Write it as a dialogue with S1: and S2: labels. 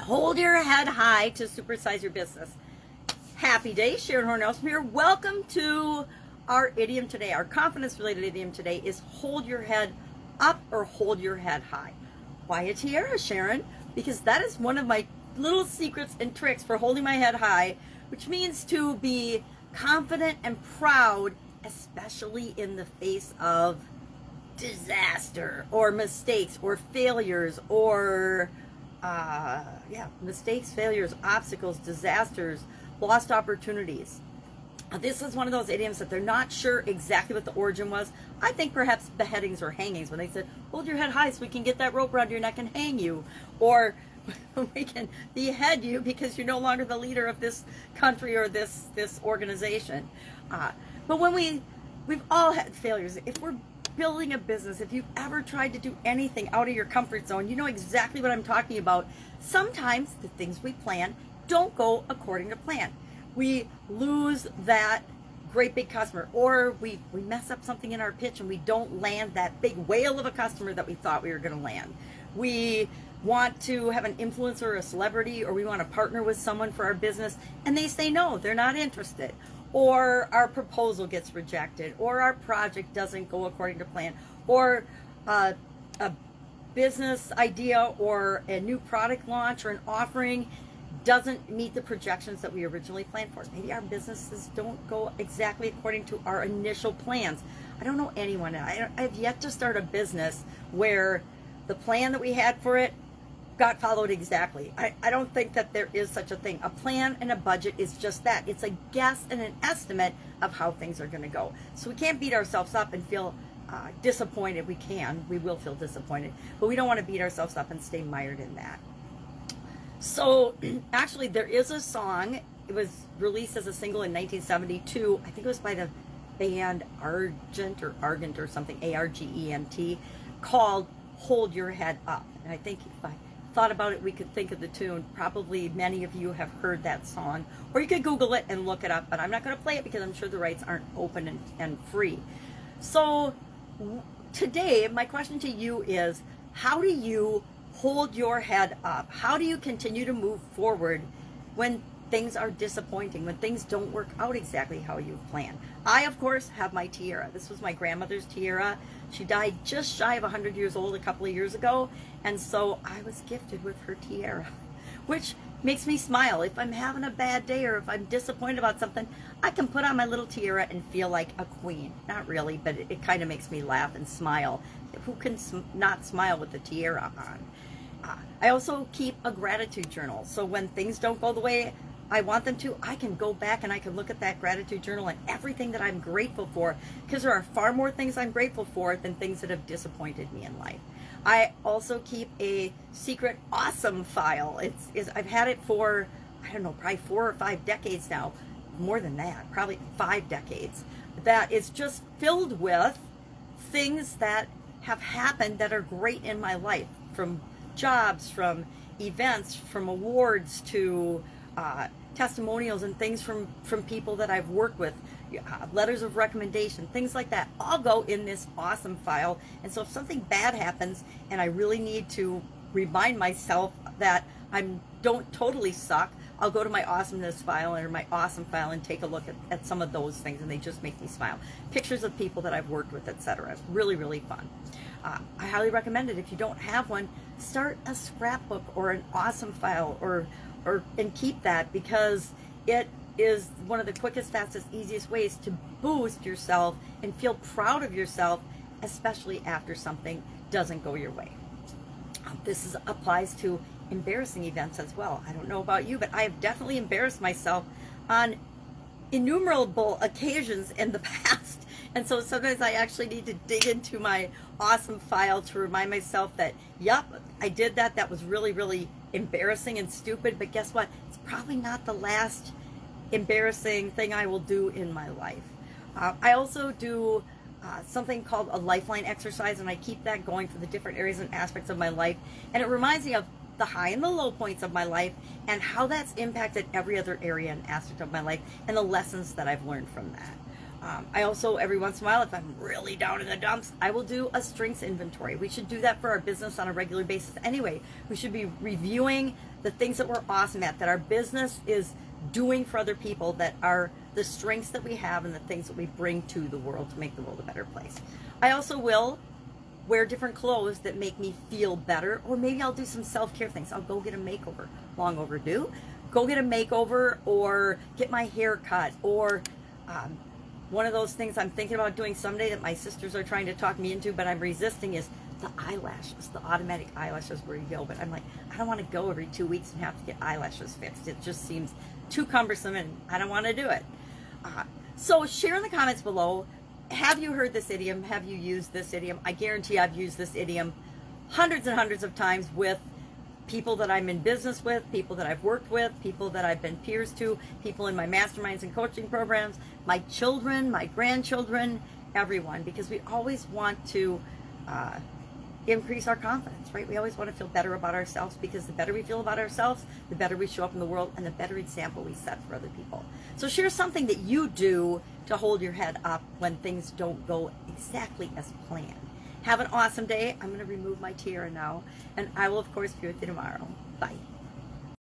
S1: Hold your head high to supersize your business. Happy day, Sharon Horne-Ellstrom here. Welcome to our idiom today. Our confidence-related idiom today is hold your head up or hold your head high. Why a tiara, Sharon? Because that is one of my little secrets and tricks for holding my head high, which means to be confident and proud, especially in the face of disaster or mistakes or failures or mistakes, failures, obstacles, disasters, lost opportunities. This is one of those idioms that they're not sure exactly what the origin was. I think perhaps beheadings or hangings, when they said, hold your head high so we can get that rope around your neck and hang you, or we can behead you because you're no longer the leader of this country or this organization. But when we've all had failures. If we're building a business, if you've ever tried to do anything out of your comfort zone, you know exactly what I'm talking about. Sometimes the things we plan don't go according to plan. We lose that great big customer, or we mess up something in our pitch and we don't land that big whale of a customer that we thought we were going to land. We want to have an influencer or a celebrity, or we want to partner with someone for our business and they say no, they're not interested. Or our proposal gets rejected, or our project doesn't go according to plan, or a business idea or a new product launch or an offering doesn't meet the projections that we originally planned for. Maybe our businesses don't go exactly according to our initial plans. I don't know anyone, I've yet to start a business where the plan that we had for it got followed exactly. I don't think that there is such a thing. A plan and a budget is just that. It's a guess and an estimate of how things are going to go. So we can't beat ourselves up and feel disappointed. We will feel disappointed, but we don't want to beat ourselves up and stay mired in that. So actually there is a song. It was released as a single in 1972. I think it was by the band Argent or something, Argent, called Hold Your Head Up. And I think if I thought about it, we could think of the tune. Probably many of you have heard that song, or you could Google it and look it up, but I'm not going to play it because I'm sure the rights aren't open and free. So today, my question to you is, how do you hold your head up? How do you continue to move forward when things are disappointing, when things don't work out exactly how you've planned? I, of course, have my tiara. This was my grandmother's tiara. She died just shy of 100 years old a couple of years ago, and so I was gifted with her tiara, which makes me smile. If I'm having a bad day or if I'm disappointed about something, I can put on my little tiara and feel like a queen. Not really, but it kind of makes me laugh and smile. Who can not smile with the tiara on? I also keep a gratitude journal, so when things don't go the way I want them to, I can go back and I can look at that gratitude journal and everything that I'm grateful for, because there are far more things I'm grateful for than things that have disappointed me in life. I also keep a secret awesome file. I've had it for, I don't know, probably 4 or 5 decades now. More than that, probably 5 decades. That is just filled with things that have happened that are great in my life, from jobs, from events, from awards to testimonials and things from people that I've worked with, letters of recommendation, things like that, all go in this awesome file. And so if something bad happens and I really need to remind myself that I don't totally suck, I'll go to my awesomeness file or my awesome file and take a look at some of those things, and they just make me smile. Pictures of people that I've worked with, etc. Really, really fun. I highly recommend it. If you don't have one, start a scrapbook or an awesome file and keep that, because it is one of the quickest, fastest, easiest ways to boost yourself and feel proud of yourself, especially after something doesn't go your way. This applies to embarrassing events as well. I don't know about you, but I have definitely embarrassed myself on innumerable occasions in the past. And so sometimes I actually need to dig into my awesome file to remind myself that, yep, I did that. That was really, really embarrassing and stupid, but guess what? It's probably not the last embarrassing thing I will do in my life. I also do something called a lifeline exercise, and I keep that going for the different areas and aspects of my life, and it reminds me of the high and the low points of my life and how that's impacted every other area and aspect of my life and the lessons that I've learned from that. I also, every once in a while, if I'm really down in the dumps, I will do a strengths inventory. We should do that for our business on a regular basis anyway. We should be reviewing the things that we're awesome at, that our business is doing for other people, that are the strengths that we have and the things that we bring to the world to make the world a better place. I also will wear different clothes that make me feel better, or maybe I'll do some self-care things. I'll go get a makeover, long overdue. Go get a makeover, or get my hair cut, or one of those things I'm thinking about doing someday that my sisters are trying to talk me into, but I'm resisting, is the eyelashes, the automatic eyelashes where you go. But I'm like, I don't want to go every 2 weeks and have to get eyelashes fixed. It just seems too cumbersome, and I don't want to do it. So share in the comments below. Have you heard this idiom? Have you used this idiom? I guarantee I've used this idiom hundreds and hundreds of times with people that I'm in business with, people that I've worked with, people that I've been peers to, people in my masterminds and coaching programs, my children, my grandchildren, everyone, because we always want to increase our confidence, right? We always want to feel better about ourselves, because the better we feel about ourselves, the better we show up in the world, and the better example we set for other people. So share something that you do to hold your head up when things don't go exactly as planned. Have an awesome day. I'm going to remove my tiara now, and I will, of course, be with you tomorrow. Bye.